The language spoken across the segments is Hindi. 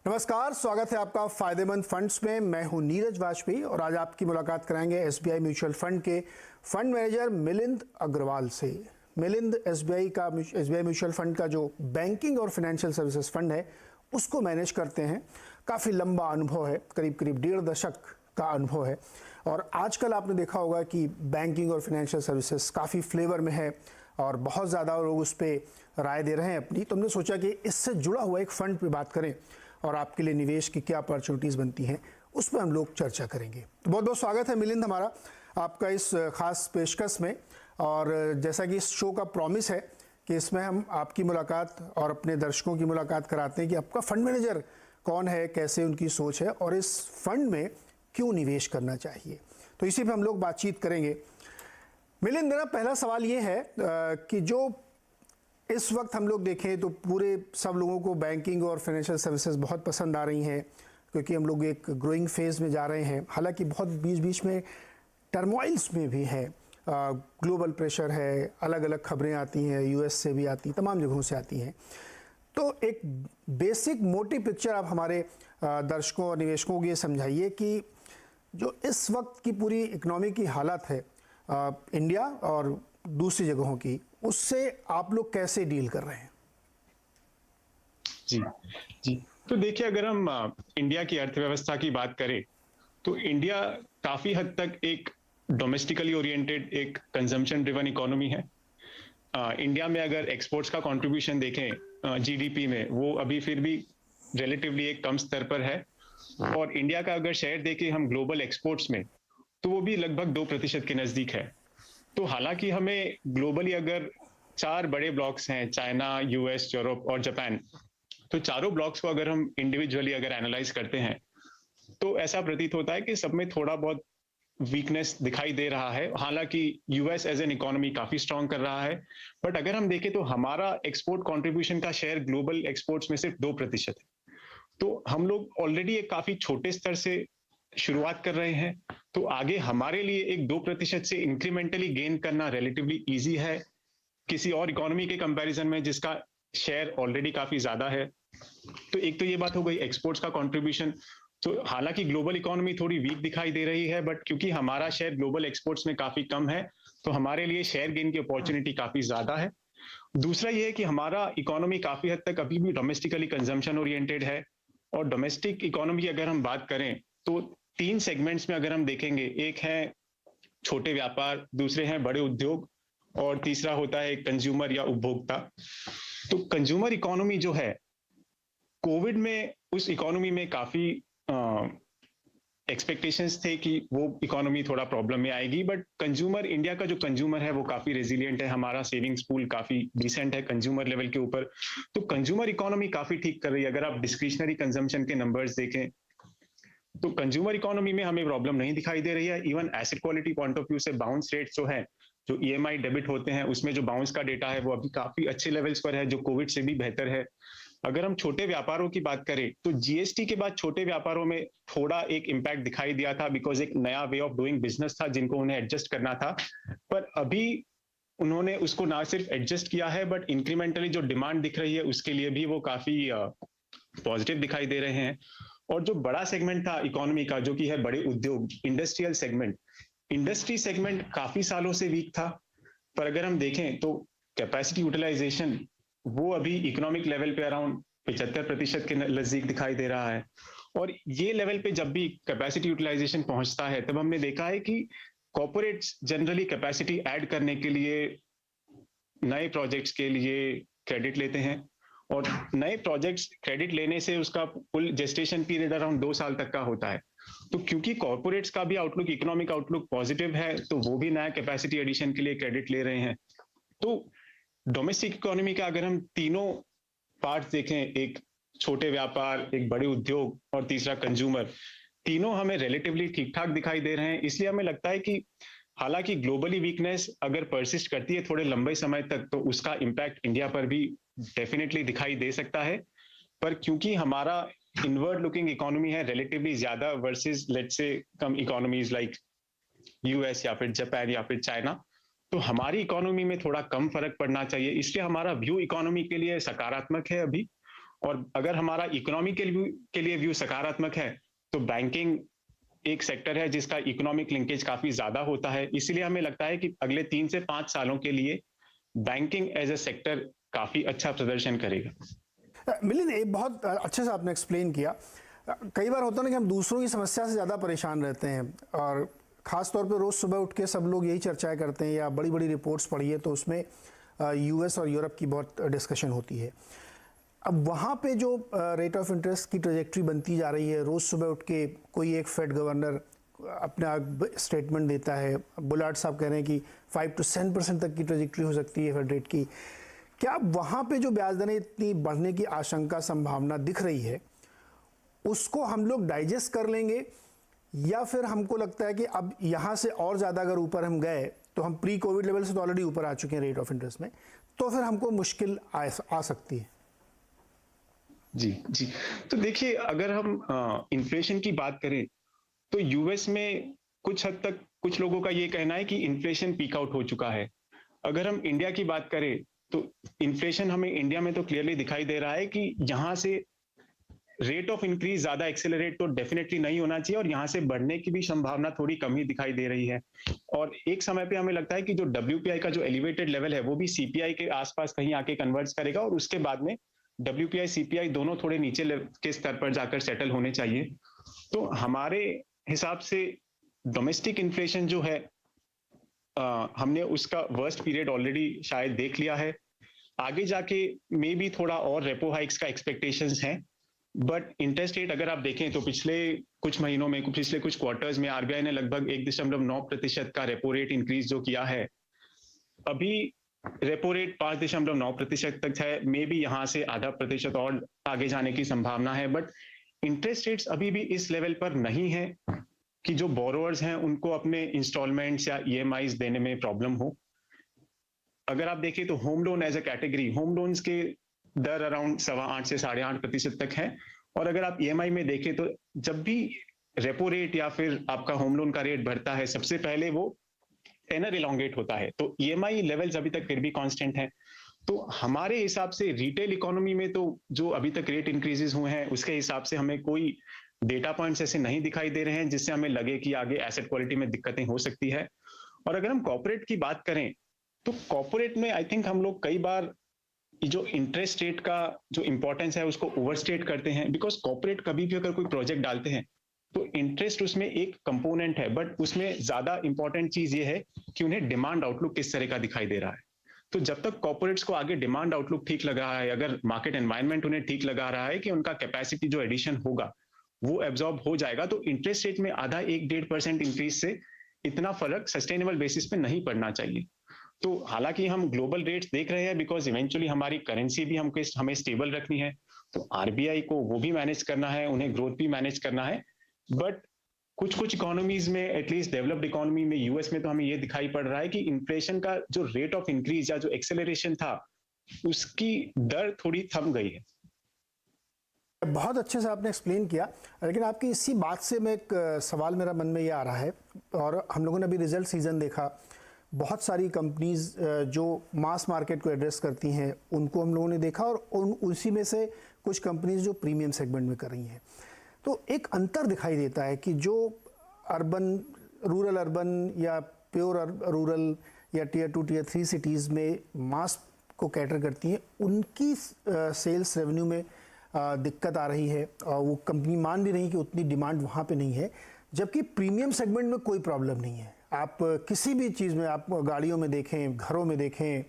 नमस्कार, स्वागत है आपका फायदेमंद फंड्स में। मैं हूं नीरज वाजपेयी और आज आपकी मुलाकात कराएंगे एसबीआई म्यूचुअल फंड के फंड मैनेजर मिलिंद अग्रवाल से। मिलिंद एसबीआई म्यूचुअल फंड का जो बैंकिंग और फाइनेंशियल सर्विसेज फंड है उसको मैनेज करते हैं। काफ़ी लंबा अनुभव है, करीब करीब 1.5 दशक का अनुभव है। और आजकल आपने देखा होगा कि बैंकिंग और फाइनेंशियल सर्विसेज काफ़ी फ्लेवर में है और बहुत ज़्यादा लोग उस पर राय दे रहे हैं अपनी। तो हमने सोचा कि इससे जुड़ा हुआ एक फ़ंड पे बात करें और आपके लिए निवेश की क्या अपॉर्चुनिटीज़ बनती हैं उस पर हम लोग चर्चा करेंगे। तो बहुत बहुत स्वागत है मिलिंद हमारा आपका इस खास पेशकश में। और जैसा कि इस शो का प्रॉमिस है कि इसमें हम आपकी मुलाकात और अपने दर्शकों की मुलाकात कराते हैं कि आपका फंड मैनेजर कौन है, कैसे उनकी सोच है और इस फंड में क्यों निवेश करना चाहिए। तो इसी पे हम लोग बातचीत करेंगे। मिलिंद, मेरा पहला सवाल ये है कि जो इस वक्त हम लोग देखें तो पूरे सब लोगों को बैंकिंग और फाइनेंशियल सर्विसेज बहुत पसंद आ रही हैं क्योंकि हम लोग एक ग्रोइंग फेज़ में जा रहे हैं। हालांकि बहुत बीच बीच में टर्मोइल्स में भी है, ग्लोबल प्रेशर है, अलग अलग खबरें आती हैं, यूएस से भी आती, तमाम जगहों से आती हैं। तो एक बेसिक मोटी पिक्चर आप हमारे दर्शकों और निवेशकों को ये समझाइए कि जो इस वक्त की पूरी इकोनॉमी की हालत है इंडिया और दूसरी जगहों की, उससे आप लोग कैसे डील कर रहे हैं। जी जी तो देखिए, अगर हम इंडिया की अर्थव्यवस्था की बात करें तो इंडिया काफी हद तक एक डोमेस्टिकली ओरिएंटेड एक कंजम्पशन ड्रिवन इकोनॉमी है। इंडिया में अगर एक्सपोर्ट्स का कंट्रीब्यूशन देखें जीडीपी में, वो अभी फिर भी रिलेटिवली एक कम स्तर पर है। और इंडिया का अगर शेयर देखें हम ग्लोबल एक्सपोर्ट्स में, तो वो भी लगभग 2% के नजदीक है। तो हालांकि हमें ग्लोबली अगर 4 बड़े ब्लॉक्स हैं, चाइना, यूएस, यूरोप और जापान, तो चारों ब्लॉक्स को अगर हम इंडिविजुअली अगर एनालाइज करते हैं तो ऐसा प्रतीत होता है कि सब में थोड़ा बहुत वीकनेस दिखाई दे रहा है। हालांकि यूएस एज एन इकोनॉमी काफी स्ट्रांग कर रहा है, बट अगर हम देखें तो हमारा एक्सपोर्ट कंट्रीब्यूशन का शेयर ग्लोबल एक्सपोर्ट्स में सिर्फ 2% है। तो हम लोग ऑलरेडी एक काफी छोटे स्तर से शुरुआत कर रहे हैं। तो आगे हमारे लिए एक 2% से इंक्रीमेंटली गेन करना रिलेटिवली इजी है किसी और इकोनॉमी के कंपैरिजन में जिसका शेयर ऑलरेडी काफी ज्यादा है। तो एक तो ये बात हो गई एक्सपोर्ट्स का कंट्रीब्यूशन। तो हालांकि ग्लोबल इकोनॉमी थोड़ी वीक दिखाई दे रही है, बट क्योंकि हमारा शेयर ग्लोबल एक्सपोर्ट्स में काफी कम है तो हमारे लिए शेयर गेन की अपॉर्चुनिटी काफी ज्यादा है। दूसरा ये है कि हमारा इकोनॉमी काफी हद तक अभी भी डोमेस्टिकली कंजम्पशन ओरिएंटेड है। और डोमेस्टिक इकोनॉमी की अगर हम बात करें तो 3 सेगमेंट्स में अगर हम देखेंगे, एक है छोटे व्यापार, दूसरे हैं बड़े उद्योग और तीसरा होता है कंज्यूमर या उपभोक्ता। तो कंज्यूमर इकोनॉमी जो है, कोविड में उस इकोनॉमी में काफी एक्सपेक्टेशंस थे कि वो इकोनॉमी थोड़ा प्रॉब्लम में आएगी, बट कंज्यूमर, इंडिया का जो कंज्यूमर है वो काफी रेजिलिएंट है। हमारा सेविंग्स पूल काफी डिसेंट है कंज्यूमर लेवल के ऊपर। तो कंज्यूमर इकोनॉमी काफी ठीक कर रही है। अगर आप डिस्क्रिशनरी कंजम्पशन के नंबर्स देखें तो कंज्यूमर इकोनॉमी में हमें प्रॉब्लम नहीं दिखाई दे रही है। Even asset quality point of view से बाउंस रेट जो है, जो ईएमआई डेबिट होते हैं, उसमें जो बाउंस का डेटा है वो अभी काफी अच्छे लेवल्स पर है, जो कोविड से भी बेहतर है। अगर हम छोटे व्यापारों की बात करें तो जीएसटी के बाद छोटे व्यापारों में थोड़ा एक इम्पैक्ट दिखाई दिया था, बिकॉज एक नया वे ऑफ डूइंग बिजनेस था जिनको उन्हें एडजस्ट करना था। पर अभी उन्होंने उसको ना सिर्फ एडजस्ट किया है, बट इंक्रीमेंटली जो डिमांड दिख रही है उसके लिए भी वो काफी पॉजिटिव दिखाई दे रहे हैं। और जो बड़ा सेगमेंट था इकोनॉमी का, जो कि है बड़े उद्योग, इंडस्ट्रियल सेगमेंट, इंडस्ट्री सेगमेंट काफी सालों से वीक था। पर अगर हम देखें तो कैपेसिटी यूटिलाइजेशन वो अभी इकोनॉमिक लेवल पे अराउंड 75% के नजदीक दिखाई दे रहा है। और ये लेवल पे जब भी कैपेसिटी यूटिलाइजेशन पहुंचता है तब हमने देखा है कि कॉर्पोरेट्स जनरली कैपेसिटी ऐड करने के लिए नए प्रोजेक्ट्स के लिए क्रेडिट लेते हैं। और नए प्रोजेक्ट्स क्रेडिट लेने से उसका फुल जेस्टेशन पीरियड अराउंड 2 साल तक का होता है। तो क्योंकि कॉर्पोरेट्स का भी आउटलुक, इकोनॉमिक आउटलुक पॉजिटिव है, तो वो भी नया कैपेसिटी एडिशन के लिए क्रेडिट ले रहे हैं। तो डोमेस्टिक इकोनॉमी का अगर हम तीनों पार्ट्स देखें, एक छोटे व्यापार, एक बड़े उद्योग और तीसरा कंज्यूमर, तीनों हमें रिलेटिवली ठीक ठाक दिखाई दे रहे हैं। इसलिए हमें लगता है कि हालांकि ग्लोबली वीकनेस अगर परसिस्ट करती है थोड़े लंबे समय तक, तो उसका इम्पैक्ट इंडिया पर भी डेफिनेटली दिखाई दे सकता है। पर क्योंकि हमारा इनवर्ड लुकिंग इकोनॉमी है रिलेटिवली ज्यादा versus let's say come economies like US या फिर जापान या फिर चाइना, तो हमारी इकोनॉमी में थोड़ा कम फर्क पड़ना चाहिए। इसलिए हमारा व्यू इकोनॉमी के लिए सकारात्मक है अभी। और अगर हमारा इकोनॉमी के लिए व्यू सकारात्मक है तो बैंकिंग एक सेक्टर है जिसका इकोनॉमिक लिंकेज काफी ज्यादा होता है, इसीलिए हमें लगता है कि अगले 3 से 5 सालों के लिए बैंकिंग एज ए सेक्टर काफी अच्छा प्रदर्शन करेगा। मिलिंद, एक बहुत अच्छे से आपने एक्सप्लेन किया। कई बार होता है ना कि हम दूसरों की समस्या से ज़्यादा परेशान रहते हैं, और ख़ास तौर पे रोज़ सुबह उठ के सब लोग यही चर्चाएं करते हैं, या बड़ी बड़ी रिपोर्ट्स पढ़ी है तो उसमें यूएस और यूरोप की बहुत डिस्कशन होती है। अब वहाँ पे जो रेट ऑफ इंटरेस्ट की ट्रेजेक्ट्री बनती जा रही है, रोज़ सुबह उठ के कोई एक फेड गवर्नर अपना स्टेटमेंट देता है, बुलार्ड साहब कह रहे हैं कि 5 to 7% तक की ट्रेजेक्ट्री हो सकती है फेड रेट की। क्या वहाँ पे जो ब्याज दरें इतनी बढ़ने की आशंका संभावना दिख रही है, उसको हम लोग डाइजेस्ट कर लेंगे, या फिर हमको लगता है कि अब यहाँ से और ज़्यादा अगर ऊपर हम गए तो हम प्री कोविड लेवल से तो ऑलरेडी ऊपर आ चुके हैं रेट ऑफ इंटरेस्ट में, तो फिर हमको मुश्किल आ सकती है? जी जी, तो देखिए, अगर हम इन्फ्लेशन की बात करें तो यूएस में कुछ हद तक कुछ लोगों का ये कहना है कि इन्फ्लेशन पीक आउट हो चुका है। अगर हम इंडिया की बात करें तो इन्फ्लेशन हमें इंडिया में तो क्लियरली दिखाई दे रहा है कि यहाँ से रेट ऑफ इंक्रीज ज्यादा एक्सेलरेट तो डेफिनेटली नहीं होना चाहिए, और यहाँ से बढ़ने की भी संभावना थोड़ी कम ही दिखाई दे रही है। और एक समय पे हमें लगता है कि जो WPI का जो एलिवेटेड लेवल है वो भी CPI के आसपास कहीं आके कन्वर्ज करेगा, और उसके बाद में WPI CPI दोनों थोड़े नीचे के स्तर पर जाकर सेटल होने चाहिए। तो हमारे हिसाब से डोमेस्टिक इन्फ्लेशन जो है हमने उसका वर्स्ट पीरियड ऑलरेडी शायद देख लिया है। आगे जाके मे बी थोड़ा और रेपो हाइक्स का एक्सपेक्टेशंस हैं, बट इंटरेस्ट रेट अगर आप देखें तो पिछले कुछ महीनों में, पिछले कुछ क्वार्टर्स में आरबीआई ने लगभग 1.9% का रेपो रेट इंक्रीज जो किया है। अभी रेपो रेट 5.9% तक है, मे बी यहाँ से आधा प्रतिशत और आगे जाने की संभावना है, बट इंटरेस्ट रेट्स अभी भी इस लेवल पर नहीं है कि जो बोरोअर्स हैं उनको अपने इंस्टॉलमेंट्स या ईएमआईज देने में प्रॉब्लम हो। अगर आप देखें तो home loan as a category, home loans के दर अराउंड 8.25 से 8.5% तक है, और अगर आप ईएमआई में देखें तो जब भी रेपो रेट या फिर आपका होम लोन का रेट बढ़ता है, सबसे पहले वो टेनर इलोंगेट होता है, तो ईएमआई लेवल्स अभी तक फिर भी कांस्टेंट है। तो हमारे हिसाब से रिटेल इकोनॉमी में तो जो अभी तक रेट इंक्रीजेस हुए हैं उसके हिसाब से हमें कोई डेटा पॉइंट्स ऐसे नहीं दिखाई दे रहे हैं जिससे हमें लगे कि आगे एसेट क्वालिटी में दिक्कतें हो सकती है। और अगर हम कॉर्पोरेट की बात करें तो कॉर्पोरेट में आई थिंक हम लोग कई बार जो इंटरेस्ट रेट का जो इंपॉर्टेंस है उसको ओवरस्टेट करते हैं, बिकॉज कॉर्पोरेट कभी भी अगर कोई प्रोजेक्ट डालते हैं तो इंटरेस्ट उसमें एक कंपोनेंट है, बट उसमें ज्यादा इंपॉर्टेंट चीज ये है कि उन्हें डिमांड आउटलुक किस तरह का दिखाई दे रहा है। तो जब तक कॉर्पोरेट्स को आगे डिमांड आउटलुक ठीक लग रहा है, अगर मार्केट एनवायरनमेंट उन्हें ठीक लगा रहा है कि उनका कैपेसिटी जो एडिशन होगा वो एब्जॉर्ब हो जाएगा, तो इंटरेस्ट रेट में आधा 1-1.5% इंक्रीज से इतना फर्क सस्टेनेबल बेसिस पे नहीं पड़ना चाहिए। तो हालांकि हम ग्लोबल रेट्स देख रहे हैं, बिकॉज इवेंचुअली हमारी करेंसी भी हमें स्टेबल रखनी है, तो आरबीआई को वो भी मैनेज करना है, उन्हें ग्रोथ भी मैनेज करना है। बट कुछ इकोनॉमीज में, एटलीस्ट डेवलप्ड इकोनॉमी में, यूएस में तो हमें ये दिखाई पड़ रहा है कि इन्फ्लेशन का जो रेट ऑफ इंक्रीज या जो एक्सेलरेशन था उसकी दर थोड़ी थम गई है। बहुत अच्छे से आपने एक्सप्लेन किया, लेकिन आपकी इसी बात से मैं एक सवाल मेरा मन में ये आ रहा है, और हम लोगों ने अभी रिजल्ट सीजन देखा, बहुत सारी कंपनीज जो मास मार्केट को एड्रेस करती हैं उनको हम लोगों ने देखा, और उसी में से कुछ कंपनीज जो प्रीमियम सेगमेंट में कर रही हैं। तो एक अंतर दिखाई देता है कि जो रूरल अर्बन या प्योर रूरल या टियर 2 टियर 3 सिटीज़ में मास को कैटर करती हैं, उनकी सेल्स रेवेन्यू में दिक्कत आ रही है, और वो कंपनी मान भी रही कि उतनी डिमांड वहाँ पे नहीं है, जबकि प्रीमियम सेगमेंट में कोई प्रॉब्लम नहीं है। आप किसी भी चीज़ में, आप गाड़ियों में देखें, घरों में देखें,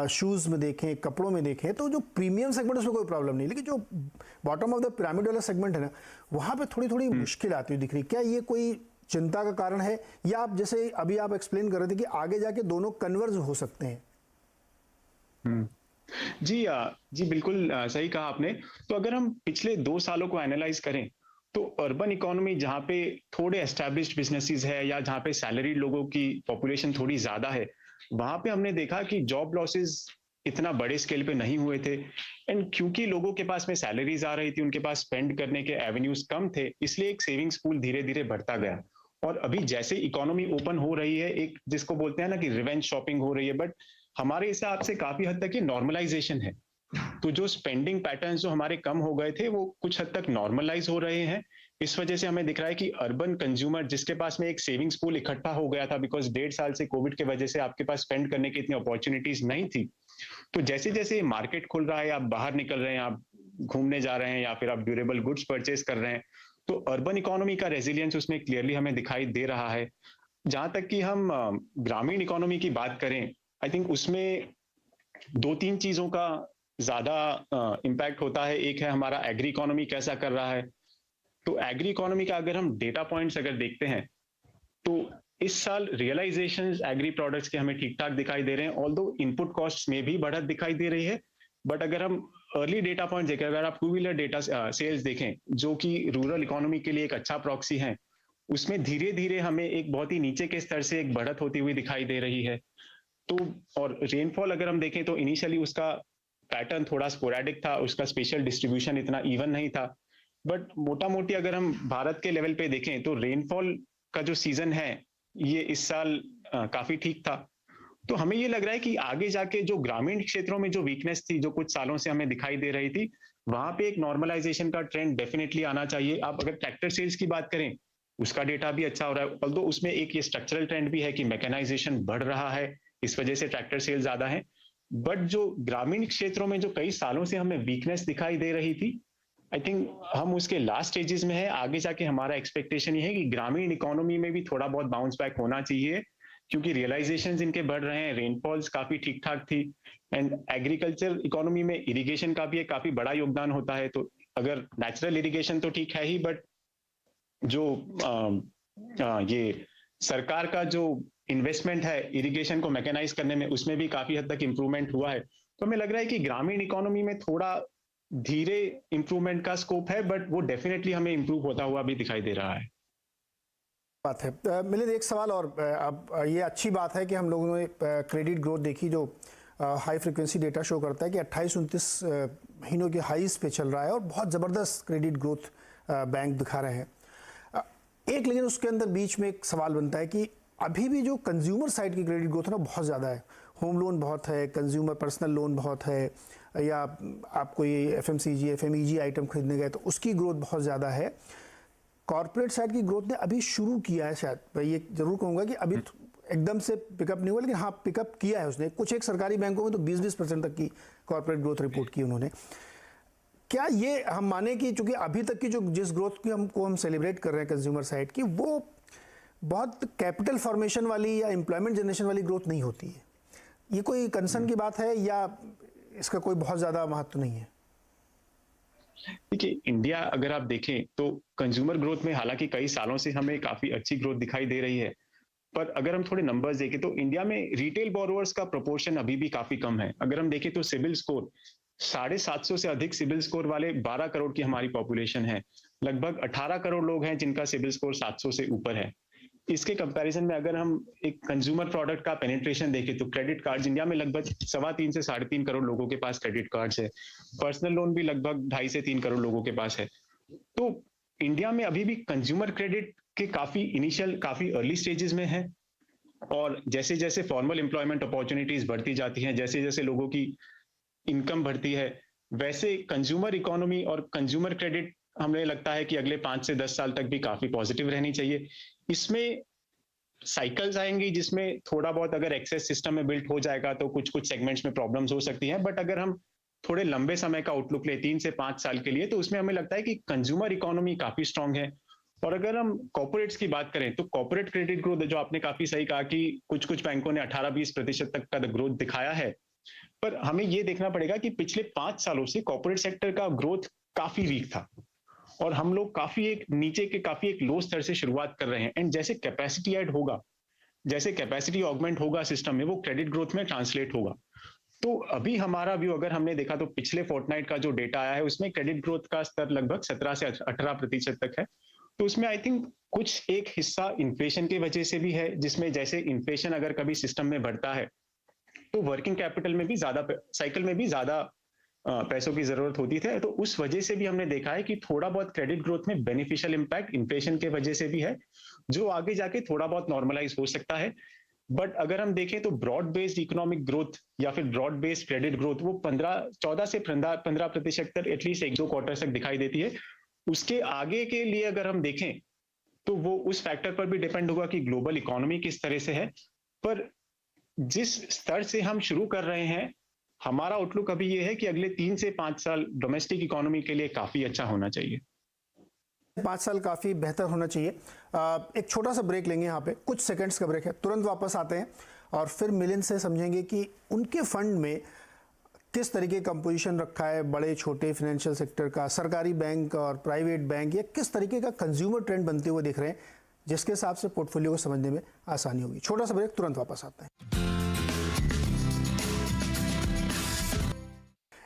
शूज़ में देखें, कपड़ों में देखें, तो जो प्रीमियम सेगमेंट उसमें कोई प्रॉब्लम नहीं, लेकिन जो बॉटम ऑफ द पिरामिड वाला सेगमेंट है ना, वहाँ पे थोड़ी मुश्किल आती हुई दिख रही। क्या ये कोई चिंता का कारण है, या आप जैसे अभी आप एक्सप्लेन कर रहे थे कि आगे जाके दोनों कन्वर्ज हो सकते हैं? जी बिल्कुल सही कहा आपने। तो अगर हम पिछले 2 सालों को एनालाइज करें तो अर्बन इकोनॉमी जहाँ पे थोड़े एस्टैब्लिश्ड बिजनेसेस है या जहाँ पे सैलरीड लोगों की पॉपुलेशन थोड़ी ज्यादा है, वहां पे हमने देखा कि जॉब लॉसेस इतना बड़े स्केल पे नहीं हुए थे, एंड क्योंकि लोगों के पास में सैलरीज आ रही थी, उनके पास स्पेंड करने के एवेन्यूज कम थे, इसलिए एक सेविंग्स पूल धीरे धीरे बढ़ता गया। और अभी जैसे इकोनॉमी ओपन हो रही है, एक जिसको बोलते हैं ना कि रिवेंज शॉपिंग हो रही है, बट हमारे हिसाब से काफी हद तक ये नॉर्मलाइजेशन है। तो जो स्पेंडिंग पैटर्न्स जो हमारे कम हो गए थे वो कुछ हद तक नॉर्मलाइज हो रहे हैं। इस वजह से हमें दिख रहा है कि अर्बन कंज्यूमर जिसके पास में एक सेविंग्स पूल इकट्ठा हो गया था, बिकॉज 1.5 साल से कोविड के वजह से आपके पास स्पेंड करने की इतनी अपॉर्चुनिटीज नहीं थी, तो जैसे जैसे मार्केट खुल रहा है, आप बाहर निकल रहे हैं, आप घूमने जा रहे हैं या फिर आप ड्यूरेबल गुड्स परचेज कर रहे हैं, तो अर्बन इकोनॉमी का रेजिलियंस उसमें क्लियरली हमें दिखाई दे रहा है। जहां तक कि हम ग्रामीण इकोनॉमी की बात करें, आई थिंक उसमें 2-3 चीजों का ज्यादा इम्पैक्ट होता है। एक है हमारा एग्री इकोनॉमी कैसा कर रहा है। तो एग्री इकोनॉमी का अगर हम डेटा पॉइंट्स अगर देखते हैं तो इस साल रियलाइजेशंस एग्री प्रोडक्ट्स के हमें ठीक ठाक दिखाई दे रहे हैं, ऑल्दो इनपुट कॉस्ट में भी बढ़त दिखाई दे रही है। बट अगर हम अर्ली डेटा पॉइंट देखें, अगर आप 2 व्हीलर डेटा सेल्स देखें जो कि रूरल इकोनॉमी के लिए एक अच्छा प्रॉक्सी है, उसमें धीरे धीरे हमें एक बहुत ही नीचे के स्तर से एक बढ़त होती हुई दिखाई दे रही है। तो और रेनफॉल अगर हम देखें तो इनिशियली उसका पैटर्न थोड़ा स्पोरेडिक था, उसका स्पेशल डिस्ट्रीब्यूशन इतना इवन नहीं था। बट मोटा मोटी अगर हम भारत के लेवल पे देखें तो रेनफॉल का जो सीजन है ये इस साल काफी ठीक था। तो हमें ये लग रहा है कि आगे जाके जो ग्रामीण क्षेत्रों में जो वीकनेस थी, जो कुछ सालों से हमें दिखाई दे रही थी, वहां पे एक नॉर्मलाइजेशन का ट्रेंड डेफिनेटली आना चाहिए। आप अगर ट्रैक्टर सेल्स की बात करें, उसका डेटा भी अच्छा हो रहा है, ऑल्दो उसमें एक ये स्ट्रक्चरल ट्रेंड भी है कि मैकेनाइजेशन बढ़ रहा है, इस वजह से ट्रैक्टर सेल ज्यादा है। बट जो ग्रामीण क्षेत्रों में जो कई सालों से हमें वीकनेस दिखाई दे रही थी, आई थिंक हम उसके लास्ट स्टेजेस में है। आगे जाके हमारा एक्सपेक्टेशन ये है कि ग्रामीण इकोनॉमी में भी थोड़ा बहुत बाउंस बैक होना चाहिए, क्योंकि रियलाइजेशंस इनके बढ़ रहे हैं, रेनफॉल्स काफी ठीक ठाक थी, एंड एग्रीकल्चर इकोनॉमी में इरिगेशन का भी एक काफी बड़ा योगदान होता है। तो अगर नेचुरल इरिगेशन तो ठीक है ही, बट जो ये सरकार का जो इन्वेस्टमेंट है इरिगेशन को मैकेनाइज करने में, उसमें भी काफी हद तक इंप्रूवमेंट हुआ है। तो हमें लग रहा है कि ग्रामीण इकोनॉमी में थोड़ा धीरे इंप्रूवमेंट का स्कोप है, बट वो डेफिनेटली हमें इंप्रूव होता हुआ भी दिखाई दे रहा है। बात है मिलिंद, एक सवाल और। अब ये अच्छी बात है कि हम लोगों ने क्रेडिट ग्रोथ देखी जो हाई फ्रिक्वेंसी डेटा शो करता है कि 28-29 महीनों के हाईस पे चल रहा है और बहुत ज़बरदस्त क्रेडिट ग्रोथ बैंक दिखा रहे हैं। एक लेकिन उसके अंदर बीच में एक सवाल बनता है कि अभी भी जो कंज्यूमर साइड की क्रेडिट ग्रोथ है ना बहुत ज़्यादा है। होम लोन बहुत है, कंज्यूमर पर्सनल लोन बहुत है, या आप कोई FMCG FMEG आइटम खरीदने गए तो उसकी ग्रोथ बहुत ज़्यादा है। कॉर्पोरेट साइड की ग्रोथ ने अभी शुरू किया है, शायद मैं ये जरूर कहूँगा कि अभी एकदम से पिकअप नहीं हुआ, लेकिन हाँ पिकअप किया है उसने। कुछ एक सरकारी बैंकों में तो 20% तक की कॉर्पोरेट ग्रोथ रिपोर्ट की उन्होंने। क्या ये हम माने कि चूंकि अभी तक की जो जिस ग्रोथ की हम सेलिब्रेट कर रहे हैं कंज्यूमर साइड की, वो बहुत कैपिटल फॉर्मेशन वाली या एम्प्लॉयमेंट जनरेशन वाली ग्रोथ नहीं होती है? ये कोई कंसर्न की बात है या इसका कोई बहुत ज़्यादा महत्व नहीं है? देखिए, इंडिया अगर आप देखें तो कंज्यूमर ग्रोथ में हालांकि कई सालों से हमें काफी अच्छी ग्रोथ दिखाई दे रही है, पर अगर हम थोड़े नंबर्स देखें तो इंडिया में रिटेल बोरोवर्स का प्रोपोर्शन अभी भी काफी कम है। अगर हम देखें तो सिविल स्कोर 750 से अधिक सिविल स्कोर वाले 12 करोड़ की हमारी पॉपुलेशन है। लगभग 18 करोड़ लोग हैं जिनका सिविल स्कोर 700 से ऊपर है। इसके कंपैरिजन में अगर हम एक कंज्यूमर प्रोडक्ट का पेनिट्रेशन देखें तो क्रेडिट कार्ड्स इंडिया में लगभग 3.25 से 3.5 करोड़ लोगों के पास क्रेडिट कार्ड्स है। पर्सनल लोन भी लगभग 2.5 से 3 करोड़ लोगों के पास है। तो इंडिया में अभी भी कंज्यूमर क्रेडिट के काफी अर्ली स्टेजेस में है, और जैसे जैसे फॉर्मल एम्प्लॉयमेंट अपॉर्चुनिटीज बढ़ती जाती हैं, जैसे जैसे लोगों की इनकम बढ़ती है, वैसे कंज्यूमर इकोनॉमी और कंज्यूमर क्रेडिट हमें लगता है कि अगले 5 से 10 साल तक भी काफी पॉजिटिव रहनी चाहिए। इसमें साइकिल्स आएंगी जिसमें थोड़ा बहुत अगर एक्सेस सिस्टम में बिल्ट हो जाएगा तो कुछ कुछ सेगमेंट्स में प्रॉब्लम्स हो सकती हैं, बट अगर हम थोड़े लंबे समय का आउटलुक ले 3 से 5 साल के लिए, तो उसमें हमें लगता है कि कंज्यूमर इकोनॉमी काफी स्ट्रांग है। और अगर हम कॉर्पोरेट्स की बात करें तो कॉर्पोरेट क्रेडिट ग्रोथ, जो आपने काफी सही कहा कि कुछ कुछ बैंकों ने 18-20% तक का ग्रोथ दिखाया है, पर हमें ये देखना पड़ेगा कि पिछले 5 सालों से कॉर्पोरेट सेक्टर का ग्रोथ काफी वीक था और हम लोग काफी एक लो स्तर से शुरुआत कर रहे हैं। एंड जैसे कैपेसिटी ऐड होगा, जैसे कैपेसिटी ऑगमेंट होगा सिस्टम में, वो क्रेडिट ग्रोथ में ट्रांसलेट होगा। तो अभी हमारा व्यू अगर हमने देखा तो पिछले फोर्टनाइट का जो डेटा आया है उसमें क्रेडिट ग्रोथ का स्तर लगभग 17 से 18% तक है। तो उसमें आई थिंक कुछ एक हिस्सा इन्फ्लेशन की वजह से भी है, जिसमें जैसे इन्फ्लेशन अगर कभी सिस्टम में बढ़ता है तो वर्किंग कैपिटल में भी ज्यादा, साइकिल में भी ज्यादा पैसों की जरूरत होती थी। तो उस वजह से भी हमने देखा है कि थोड़ा बहुत क्रेडिट ग्रोथ में बेनिफिशियल इंपैक्ट इन्फ्लेशन के वजह से भी है, जो आगे जाके थोड़ा बहुत नॉर्मलाइज हो सकता है। बट अगर हम देखें तो ब्रॉड बेस्ड इकोनॉमिक ग्रोथ या फिर ब्रॉड बेस्ड क्रेडिट ग्रोथ वो 14 से 15% तक एटलीस्ट 1-2 क्वार्टर तक दिखाई देती है। उसके आगे के लिए अगर हम देखें तो वो उस फैक्टर पर भी डिपेंड होगा कि ग्लोबल इकोनॉमी किस तरह से है। पर जिस स्तर से हम शुरू कर रहे हैं, हमारा आउटलुक अभी ये है कि अगले 3 से 5 साल डोमेस्टिक इकोनॉमी के लिए काफी अच्छा होना चाहिए। 5 साल काफ़ी बेहतर होना चाहिए। एक छोटा सा ब्रेक लेंगे, यहाँ पे कुछ सेकंड्स का ब्रेक है, तुरंत वापस आते हैं और फिर मिलिंद से समझेंगे कि उनके फंड में किस तरीके का कंपोजिशन रखा है, बड़े छोटे फाइनेंशियल सेक्टर का, सरकारी बैंक और प्राइवेट बैंक, या किस तरीके का कंज्यूमर ट्रेंड बनते हुए दिख रहे हैं, जिसके हिसाब से पोर्टफोलियो को समझने में आसानी होगी। छोटा सा ब्रेक, तुरंत वापस आते हैं।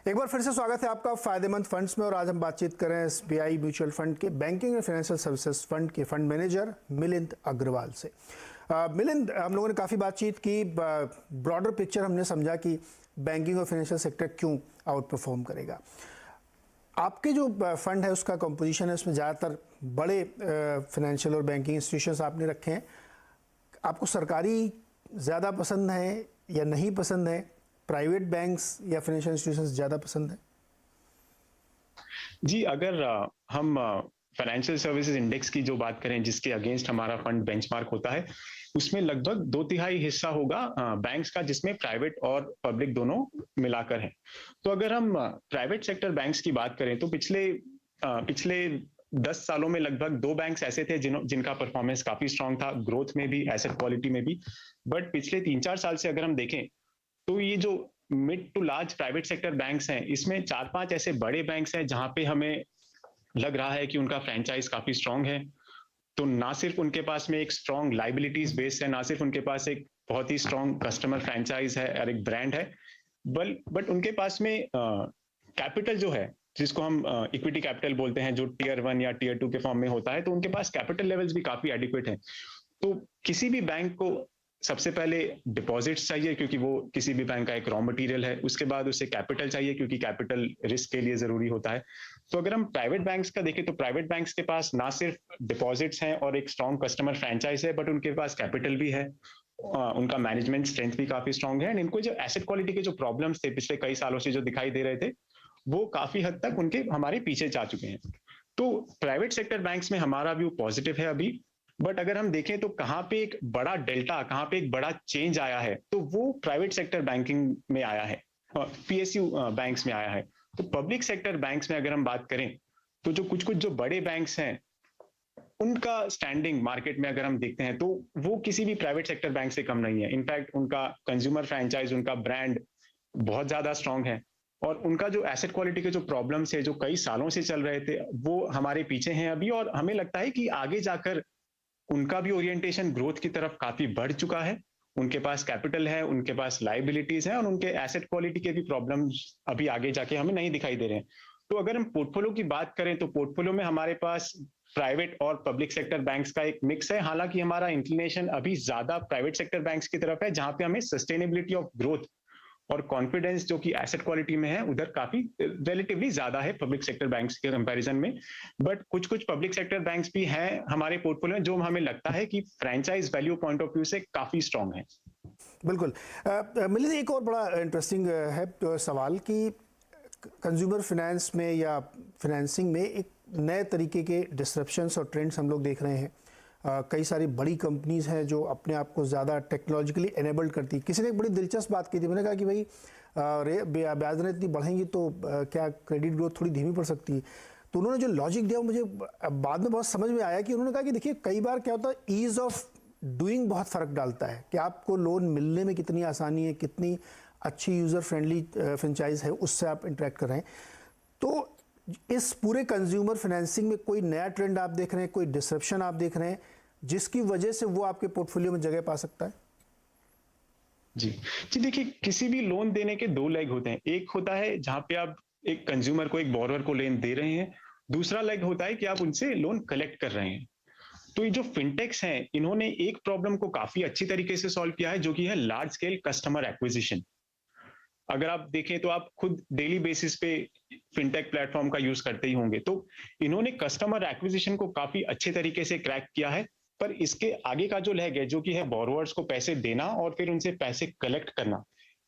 एक बार फिर से स्वागत है आपका फायदेमंद फंड्स में, और आज हम बातचीत कर रहे हैं एसबीआई म्यूचुअल फंड के banking and financial services fund के फंड मैनेजर मिलिंद अग्रवाल से। मिलिंद, हम लोगों ने काफ़ी बातचीत की, ब्रॉडर पिक्चर हमने समझा कि बैंकिंग और फाइनेंशियल सेक्टर क्यों आउट परफॉर्म करेगा। आपके जो फंड है उसका कंपोजिशन है, उसमें ज़्यादातर बड़े फाइनेंशियल और बैंकिंग इंस्टीट्यूशंस आपने रखे हैं। आपको सरकारी ज़्यादा पसंद है या नहीं पसंद है, प्राइवेट बैंक्स या फाइनेंशियल इंस्टीट्यूशंस ज़्यादा पसंद है? जी, अगर हम फाइनेंशियल सर्विसेज इंडेक्स की जो बात करें जिसके अगेंस्ट हमारा फंड बेंचमार्क होता है, उसमें लगभग 2/3 हिस्सा होगा बैंक्स का, जिसमें प्राइवेट और पब्लिक दोनों मिलाकर है। तो अगर हम प्राइवेट सेक्टर बैंक्स की बात करें तो पिछले 10 सालों में लगभग 2 बैंक्स ऐसे थे जिनका परफॉर्मेंस काफी स्ट्रांग था, ग्रोथ में भी, एसेट क्वालिटी में भी। बट पिछले 3-4 साल से अगर हम देखें तो ये जो mid to large private sector banks हैं, इसमें 4-5 ऐसे बड़े बैंक्स हैं जहां पे हमें लग रहा है कि उनका फ्रेंचाइज काफी स्ट्रांग है। तो ना सिर्फ उनके पास में एक स्ट्रांग लाइबिलिटीज बेस है, ना सिर्फ उनके पास एक बहुत ही स्ट्रांग कस्टमर फ्रेंचाइज है और एक ब्रांड है, बट उनके पास में कैपिटल जो है, जिसको हम इक्विटी कैपिटल बोलते हैं, जो टियर 1 या टियर 2 के फॉर्म में होता है, तो उनके पास कैपिटल लेवल्स भी काफी एडिक्वेट है। तो किसी भी बैंक को सबसे पहले डिपॉजिट्स चाहिए, क्योंकि वो किसी भी बैंक का एक रॉ मटेरियल है। उसके बाद उसे कैपिटल चाहिए, क्योंकि कैपिटल रिस्क के लिए जरूरी होता है। तो अगर हम प्राइवेट बैंक्स का देखें तो प्राइवेट बैंक्स के पास ना सिर्फ डिपॉजिट्स हैं और एक स्ट्रॉन्ग कस्टमर फ्रेंचाइज है, बट उनके पास कैपिटल भी है, उनका मैनेजमेंट स्ट्रेंथ भी काफी स्ट्रॉन्ग है। एंड इनको जो एसेट क्वालिटी के जो प्रॉब्लम्स थे पिछले कई सालों से जो दिखाई दे रहे थे, वो काफी हद तक उनके हमारे पीछे जा चुके हैं। तो प्राइवेट सेक्टर बैंक्स में हमारा व्यू पॉजिटिव है अभी। बट अगर हम देखें तो कहाँ पे एक बड़ा डेल्टा, कहाँ पे एक बड़ा चेंज आया है, तो वो प्राइवेट सेक्टर बैंकिंग में आया है, पीएसयू बैंक्स में आया है। तो पब्लिक सेक्टर बैंक्स में अगर हम बात करें तो जो कुछ जो बड़े बैंक्स हैं, उनका स्टैंडिंग मार्केट में अगर हम देखते हैं तो वो किसी भी प्राइवेट सेक्टर बैंक से कम नहीं है। इनफैक्ट उनका कंज्यूमर फ्रेंचाइज, उनका ब्रांड बहुत ज्यादा स्ट्रांग है, और उनका जो एसेट क्वालिटी के जो प्रॉब्लम्स है जो कई सालों से चल रहे थे, वो हमारे पीछे हैं अभी। और हमें लगता है कि आगे जाकर उनका भी ओरिएंटेशन ग्रोथ की तरफ काफी बढ़ चुका है। उनके पास कैपिटल है, उनके पास लाइबिलिटीज है, और उनके एसेट क्वालिटी के भी प्रॉब्लम्स अभी आगे जाके हमें नहीं दिखाई दे रहे हैं। तो अगर हम पोर्टफोलियो की बात करें तो पोर्टफोलियो में हमारे पास प्राइवेट और पब्लिक सेक्टर बैंक्स का एक मिक्स है। हालांकि हमारा इंक्लिनेशन अभी ज्यादा प्राइवेट सेक्टर बैंक्स की तरफ है, जहां पे हमें सस्टेनेबिलिटी ऑफ ग्रोथ और कॉन्फिडेंस जो कि एसेट क्वालिटी में है, उधर काफी रिलेटिवली ज्यादा है पब्लिक सेक्टर बैंक्स के कंपैरिजन में। बट कुछ पब्लिक सेक्टर बैंक्स भी हैं हमारे पोर्टफोलियो में जो हमें लगता है कि franchise value point of view से काफी स्ट्रांग है। बिल्कुल। मिलिंद, एक और बड़ा इंटरेस्टिंग है सवाल कि कंज्यूमर फाइनेंस में या फाइनेंसिंग में एक नए तरीके के डिसरप्शंस और ट्रेंड्स हम लोग देख रहे हैं। कई सारी बड़ी कंपनीज हैं जो अपने आप को ज़्यादा टेक्नोलॉजिकली एनेबल्ड करती। किसी ने एक बड़ी दिलचस्प बात की थी, मैंने कहा कि भाई ब्याज दरें इतनी बढ़ेंगी तो क्या क्रेडिट ग्रोथ थोड़ी धीमी पड़ सकती है। तो उन्होंने जो लॉजिक दिया मुझे बाद में बहुत समझ में आया कि उन्होंने कहा कि देखिए, कई बार क्या होता है, ईज़ ऑफ डूइंग बहुत फ़र्क डालता है कि आपको लोन मिलने में कितनी आसानी है, कितनी अच्छी यूज़र फ्रेंडली फ्रेंचाइज है, उससे आप इंटरेक्ट कर रहे हैं। तो इस पूरे कंज्यूमर फाइनेंसिंग में कोई नया ट्रेंड आप देख रहे हैं, कोई डिसरप्शन आप देख रहे हैं जिसकी वजह से वो आपके पोर्टफोलियो में जगह पा सकता है? जी देखिए, किसी भी लोन देने के 2 लेग होते हैं। एक होता है जहां पे आप एक कंज्यूमर को, एक बोरोवर को लोन दे रहे हैं। दूसरा लेग होता है कि आप उनसे लोन कलेक्ट कर रहे हैं। तो ये जो फिनटेक्स हैं, इन्होंने एक प्रॉब्लम को काफी अच्छी तरीके से सॉल्व किया है, जो कि है लार्ज स्केल कस्टमर एक्विजिशन। अगर आप देखें तो आप खुद डेली बेसिस पे फिनटेक प्लेटफॉर्म का यूज करते ही होंगे। तो इन्होंने कस्टमर एक्विजिशन को काफी अच्छे तरीके से क्रैक किया है, पर इसके आगे का जो लेग है, जो कि है बोरोवर्स को पैसे देना और फिर उनसे पैसे कलेक्ट करना,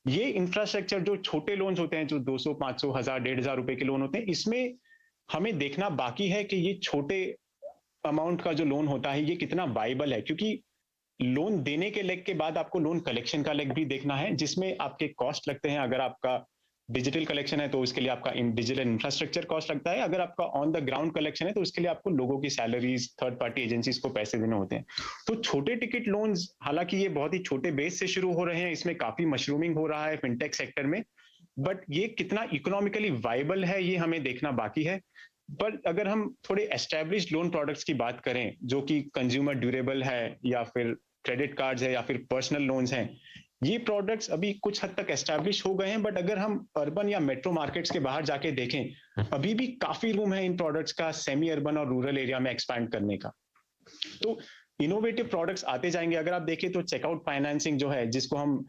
ये इंफ्रास्ट्रक्चर जो छोटे लोन्स होते हैं, जो 200, 500, 1000, 1500 रुपए के लोन होते हैं, इसमें हमें देखना बाकी है कि ये छोटे अमाउंट का जो लोन होता है ये कितना वाइबल है, क्योंकि लोन देने के लेग के बाद आपको लोन कलेक्शन का लेग भी देखना है, जिसमें आपके कॉस्ट लगते हैं। अगर आपका डिजिटल कलेक्शन है तो उसके लिए आपका डिजिटल इंफ्रास्ट्रक्चर कॉस्ट लगता है, अगर आपका ऑन द ग्राउंड कलेक्शन है तो उसके लिए आपको लोगों की सैलरीज, थर्ड पार्टी एजेंसीज को पैसे देने होते हैं। तो छोटे टिकट लोन्स, हालांकि ये बहुत ही छोटे बेस से शुरू हो रहे हैं, इसमें काफी मशरूमिंग हो रहा है फिनटेक सेक्टर में, बट ये कितना इकोनॉमिकली वाइबल है ये हमें देखना बाकी है। पर अगर हम थोड़े एस्टेब्लिश्ड लोन प्रोडक्ट्स की बात करें, जो कि कंज्यूमर ड्यूरेबल है या फिर क्रेडिट कार्ड्स है या फिर पर्सनल लोन्स हैं, ये प्रोडक्ट्स अभी कुछ हद तक एस्टैब्लिश हो गए हैं, बट अगर हम अर्बन या मेट्रो मार्केट्स के बाहर जाके देखें, अभी भी काफी रूम है इन प्रोडक्ट्स का सेमी अर्बन और रूरल एरिया में एक्सपैंड करने का। तो इनोवेटिव प्रोडक्ट्स आते जाएंगे। अगर आप देखें तो चेकआउट फाइनेंसिंग जो है, जिसको हम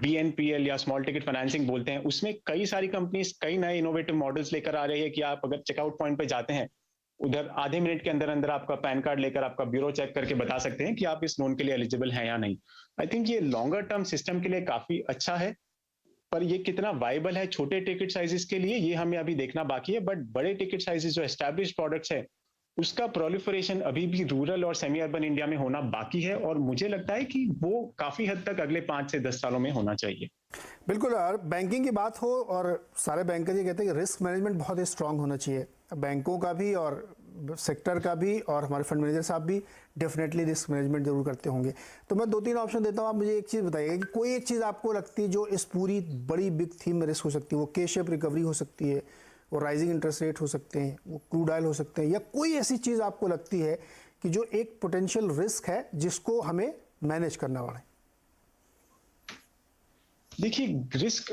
BNPL या स्मॉल टिकट फाइनेंसिंग बोलते हैं, उसमें कई सारी कंपनीज कई नए इनोवेटिव मॉडल्स लेकर आ रही है कि आप अगर चेकआउट पॉइंट पे जाते हैं, उधर आधे मिनट के अंदर अंदर आपका पैन कार्ड लेकर आपका ब्यूरो चेक करके बता सकते हैं कि आप इस लोन के लिए एलिजिबल हैं या नहीं। आई थिंक ये लॉन्गर टर्म सिस्टम के लिए काफी अच्छा है, पर ये कितना वाइबल है छोटे टिकट साइजेस के लिए, ये हमें अभी देखना बाकी है। बट बड़े टिकट साइजेस जो एस्टैब्लिश्ड प्रोडक्ट्स है, उसका प्रोलिफरेशन अभी भी रूरल और सेमी अर्बन इंडिया में होना बाकी है, और मुझे लगता है कि वो काफी हद तक अगले 5 से 10 सालों में होना चाहिए। बिल्कुल। और बैंकिंग की बात हो, और सारे बैंकर ये कहते हैं कि रिस्क मैनेजमेंट बहुत ही स्ट्रांग होना चाहिए, बैंकों का भी और सेक्टर का भी, और हमारे फंड मैनेजर साहब भी डेफिनेटली रिस्क मैनेजमेंट जरूर करते होंगे। तो मैं 2-3 ऑप्शन देता हूँ, आप मुझे एक चीज़ बताइएगा कि कोई एक चीज़ आपको लगती है जो इस पूरी बड़ी बिग थीम में रिस्क हो सकती है। वो के शेप रिकवरी हो सकती है, वो राइजिंग इंटरेस्ट रेट हो सकते हैं, वो क्रूड ऑयल हो सकते हैं, या कोई ऐसी चीज़ आपको लगती है कि जो एक पोटेंशियल रिस्क है जिसको हमें मैनेज करना पड़े? देखिए, रिस्क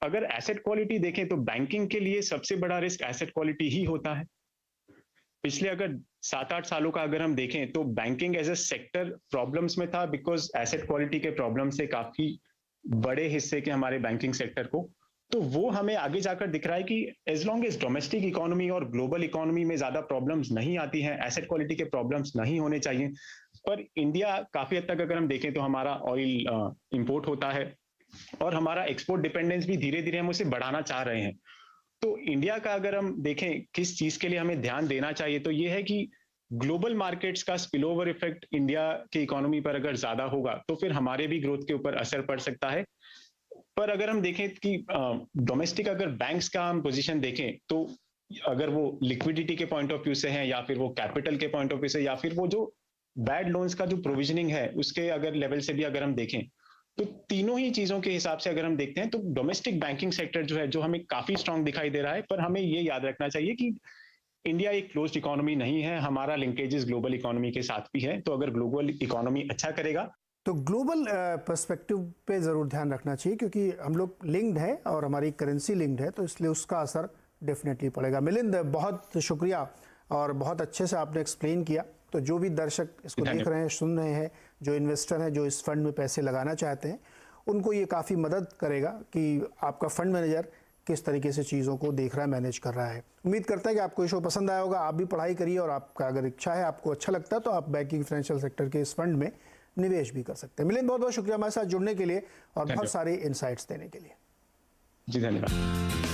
अगर एसेट क्वालिटी देखें तो बैंकिंग के लिए सबसे बड़ा रिस्क एसेट क्वालिटी ही होता है। पिछले अगर 7-8 सालों का अगर हम देखें तो banking as a sector problems में था, बिकॉज एसेट क्वालिटी के प्रॉब्लम से काफी बड़े हिस्से के हमारे बैंकिंग सेक्टर को, तो वो हमें आगे जाकर दिख रहा है कि as long as domestic economy और ग्लोबल इकोनॉमी में ज्यादा प्रॉब्लम्स नहीं आती हैं, एसेट क्वालिटी के प्रॉब्लम्स नहीं होने चाहिए। पर इंडिया काफी हद तक अगर हम देखें तो हमारा ऑयल इंपोर्ट होता है और हमारा एक्सपोर्ट डिपेंडेंस भी धीरे धीरे हम उसे बढ़ाना चाह रहे हैं। तो इंडिया का अगर हम देखें किस चीज के लिए हमें ध्यान देना चाहिए, तो ये है कि ग्लोबल मार्केट्स का स्पिल ओवर इफेक्ट इंडिया की इकोनॉमी पर अगर ज्यादा होगा तो फिर हमारे भी ग्रोथ के ऊपर असर पड़ सकता है। पर अगर हम देखें कि डोमेस्टिक अगर बैंक्स का हम पोजीशन देखें, तो अगर वो लिक्विडिटी के पॉइंट ऑफ व्यू से है, या फिर वो कैपिटल के पॉइंट ऑफ व्यू से, या फिर वो जो बैड लोन्स का जो प्रोविजनिंग है उसके अगर लेवल से भी अगर हम देखें, तो तीनों ही चीजों के हिसाब से अगर हम देखते हैं तो डोमेस्टिक बैंकिंग सेक्टर जो है, जो हमें काफी स्ट्रांग दिखाई दे रहा है। पर हमें ये याद रखना चाहिए कि इंडिया एक क्लोज्ड इकोनॉमी नहीं है, हमारा लिंकेजेस ग्लोबल इकोनॉमी के साथ भी है। तो अगर ग्लोबल इकोनॉमी अच्छा करेगा तो ग्लोबल पर्सपेक्टिव पे ज़रूर ध्यान रखना चाहिए, क्योंकि हम लोग लिंक्ड है और हमारी करेंसी लिंक्ड है, तो इसलिए उसका असर डेफिनेटली पड़ेगा। मिलिंद, बहुत शुक्रिया और बहुत अच्छे से आपने एक्सप्लेन किया। तो जो भी दर्शक इसको देख रहे हैं, सुन रहे हैं, जो इन्वेस्टर हैं, जो इस फंड में पैसे लगाना चाहते हैं, उनको ये काफ़ी मदद करेगा कि आपका फंड मैनेजर किस तरीके से चीज़ों को देख रहा है, मैनेज कर रहा है। उम्मीद करता है कि आपको ये शो पसंद आया होगा। आप भी पढ़ाई करिए, और आपका अगर इच्छा है, आपको अच्छा लगता है, तो आप बैंकिंग फाइनेंशियल सेक्टर के इस फंड में निवेश भी कर सकते हैं। मिलिंद, बहुत बहुत शुक्रिया हमारे साथ जुड़ने के लिए और बहुत सारे इनसाइट्स देने के लिए। जी धन्यवाद।